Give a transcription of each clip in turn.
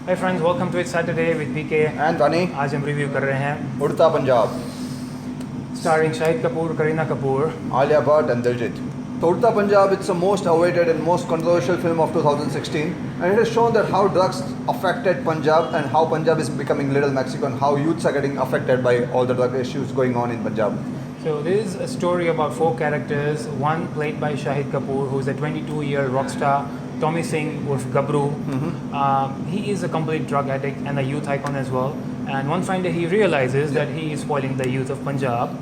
Hi friends, welcome to It's Saturday with PK. And Tani, आज हम review कर रहे हैं उड़ता Punjab, starring Shahid Kapoor, Kareena Kapoor. Alia Bhatt and Diljit. So Udta Punjab, it's the most awaited and most controversial film of 2016, and it has shown that how drugs affected Punjab and how Punjab is becoming little Mexico and how youths are getting affected by all the drug issues going on in Punjab. So this is a story about four characters. One played by Shahid Kapoor, who is a 22-year rock star. Tommy Singh with Gabru. He is a complete drug addict and a youth icon as well. And one fine day he realizes that he is spoiling the youth of Punjab,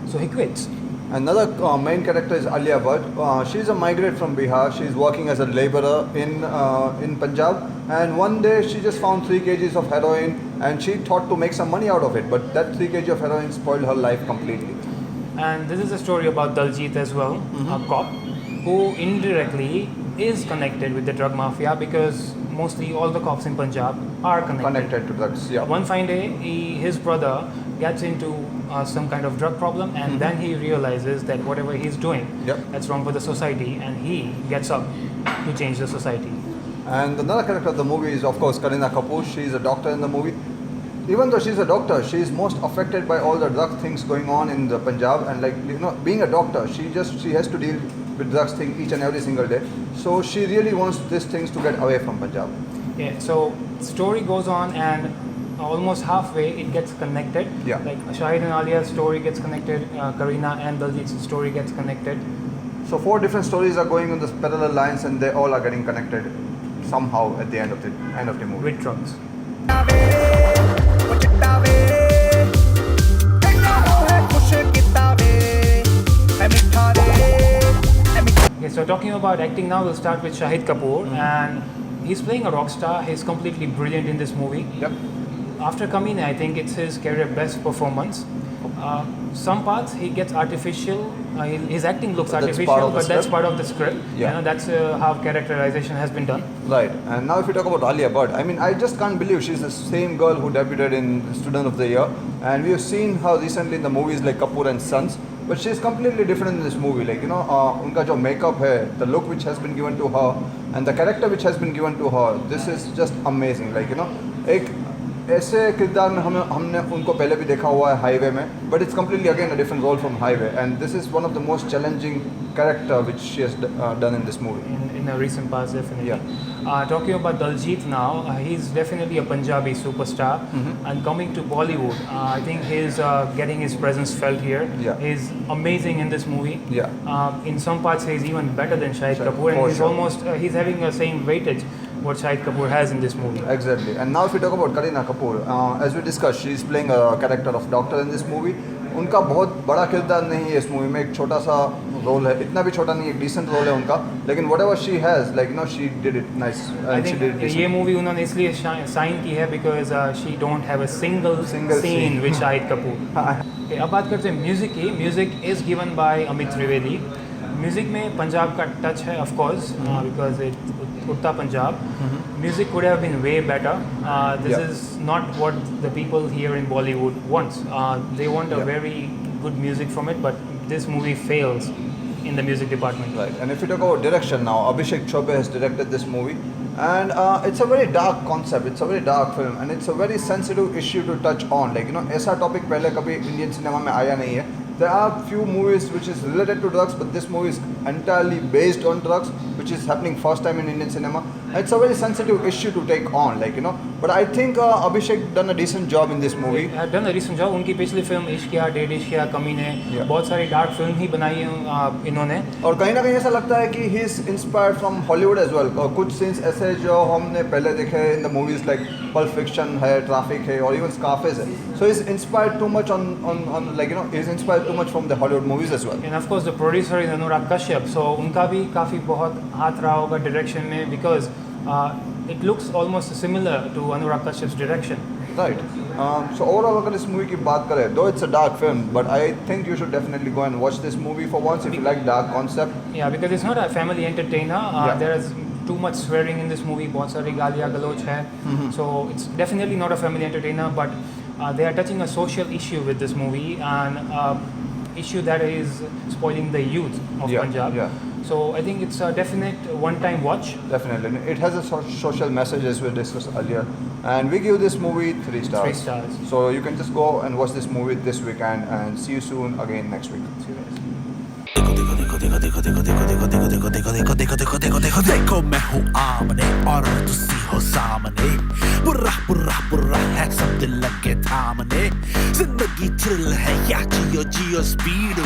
so he quits. Another main character is Alia Bhatt. She's a migrant from Bihar. She's working as a laborer in Punjab. And one day she just found 3 kgs of heroin and she thought to make some money out of it. But that 3 kg of heroin spoiled her life completely. And this is a story about Daljit as well, a cop who indirectly is connected with the drug mafia because mostly all the cops in Punjab are connected. To drugs, yeah. One fine day, his brother gets into some kind of drug problem, and then he realizes that whatever he's doing, that's wrong for the society, and he gets up to change the society. And another character of the movie is, of course, Kareena Kapoor. She's a doctor in the movie. Even though she's a doctor, she's most affected by all the drug things going on in the Punjab. And being a doctor, she has to deal with drugs thing each and every single day. So she really wants these things to get away from Punjab. Yeah. So story goes on, and almost halfway it gets connected. Yeah. Like Shahid and Alia's story gets connected. Kareena and Daljit's story gets connected. So 4 different stories are going on the parallel lines, and they all are getting connected somehow at the end of the movie. With drugs. Okay, so talking about acting now, we'll start with Shahid Kapoor, and he's playing a rock star. He's completely brilliant in this movie. Yep. After Kamine, I think it's his career best performance. Some parts he gets artificial. His acting looks artificial, but that's part of the script. Yeah. That's how characterization has been done. Right. And now if you talk about Alia Bhatt, I mean, I just can't believe she's the same girl who debuted in Student of the Year. And we have seen her recently in the movies like Kapoor and Sons. But she's completely different in this movie. Like, unka jo makeup hai, the look which has been given to her, and the character which has been given to her, this is just amazing. Like, एक ऐसे किरदार में हमने उनको पहले भी देखा हुआ है हाईवे में, but it's completely again a different role from highway, and this is one of the most challenging character which she has done in this movie. In a recent past, definitely. Yeah. Talking about Daljit now, he's definitely a Punjabi superstar, and coming to Bollywood, I think he's getting his presence felt here. Yeah. He's amazing in this movie. Yeah. In some parts, he's even better than Shahid Kapoor, and he's almost he's having the same weightage what Shahid Kapoor has in this movie. Exactly. And now if we talk about Kareena Kapoor, as we discussed, she's playing a character of doctor in this movie. उनका बहुत बड़ा किरदार नहीं है इस movie में, एक छोटा सा रोल है, इतना भी छोटा नहीं, एक डिसेंट रोल है उनका, लेकिन whatever she has, like she did it nice. I think ये मूवी उन्होंने इसलिए साइन की है because she don't have a single scene with Shahid Kapoor. Okay, अब बात करते हैं म्यूजिक की. Music is given by Amit Trivedi. Music में पंजाब का टच है of course because it Udta Punjab. Music could have been way better. This is not what the people here in Bollywood wants. They want a very good music from it, but this movie fails in the music department. Right. And if you talk about direction now, Abhishek Chope has directed this movie, and it's a very dark concept. It's a very dark film, and it's a very sensitive issue to touch on. Like ऐसा topic पहले कभी Indian cinema में आया नहीं है. There are few movies which is related to drugs, but this movie is entirely based on drugs, which is happening first time in Indian cinema. It's a very sensitive issue to take on, But I think Abhishek done a decent job in this movie. Have done a decent job. उनकी पिछली film Ishqiya, डेढ़ इश्किया, कमीने, बहुत सारी dark film ही बनाई हैं इन्होंने. और कहीं ना कहीं ऐसा लगता है कि he is inspired from Hollywood as well. कुछ scenes ऐसे जो हमने पहले देखे in the movies like Pulp Fiction है, Traffic है, or even Scarface है. So he's inspired too much on he's inspired too much from the Hollywood movies as well. And of course the producer is Anurag Kashyap, so उनका भी काफ़ी बहुत हाथ रहा होगा direction में because it looks almost similar to Anurag Kashyap's direction. Right. So overall अगर इस movie की बात करें, though it's a dark film, but I think you should definitely go and watch this movie for once if you like dark concept. Yeah, because it's not a family entertainer. There is too much swearing in this movie. बहुत सारी गालियाँ गलौज है. So it's definitely not a family entertainer, but they are touching a social issue with this movie and issue that is spoiling the youth of Punjab. So I think it's a definite one-time watch. Definitely. It has a social message as we discussed earlier. And we give this movie 3 stars. 3 stars. So you can just go and watch this movie this weekend and see you soon again next week. See you guys. देखो मैं हूँ आमने और तुसी हो सामने बुरा बुरा बुरा है सब दिल लगे थामने जिंदगी थ्रिल है या जियो जियो स्पीड